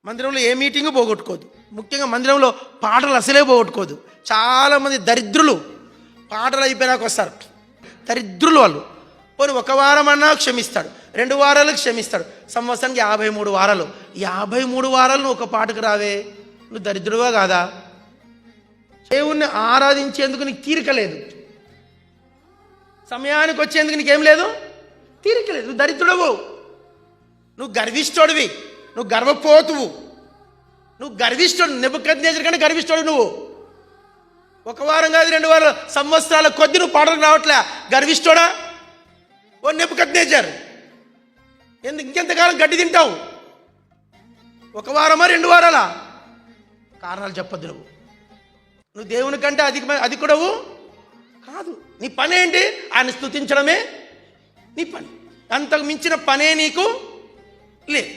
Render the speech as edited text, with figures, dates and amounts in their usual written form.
మందిరంలో ఏ మీటింగు పోగొట్టుకోదు. ముఖ్యంగా మందిరంలో పాటలు అసలే పోగొట్టుకోదు. చాలామంది దరిద్రులు పాటలు అయిపోయినాక వస్తారు, దరిద్రులు వాళ్ళు. పోనీ 1 వారం అన్నా క్షమిస్తాడు, 2 వారాలు క్షమిస్తాడు, సంవత్సరానికి 53 వారాలు. 53 వారాలు నువ్వు ఒక పాటకు రావే, నువ్వు దరిద్రుడువా కాదా? దేవుణ్ణి ఆరాధించేందుకు నీకు తీరిక లేదు, సమయానికి వచ్చేందుకు నీకేం లేదు, తీరిక లేదు. నువ్వు దరిద్రుడవు, నువ్వు గర్విష్ఠుడివి, నువ్వు గర్వపోతువు, నువ్వు గర్విష్ఠుడు. నెబుకద్నెజరు కంటే గర్విష్ఠుడు నువ్వు. 1 వారం కాదు 2 వారాలు, సంవత్సరాల కొద్ది నువ్వు పాటలు రావట్లే, గర్విష్ఠుడా? ఓ నెబుకద్నెజరు, ఇంకెంతకాలం గడ్డి తింటావు? 1 వారమా 2 వారాలా? కారణాలు చెప్పొద్దు. నువ్వు దేవుని కంటే అధికుడవు కాదు. నీ పని ఏంటి? ఆయన స్తుతించడమే నీ పని. అంతకు మించిన పనే నీకు లేదు.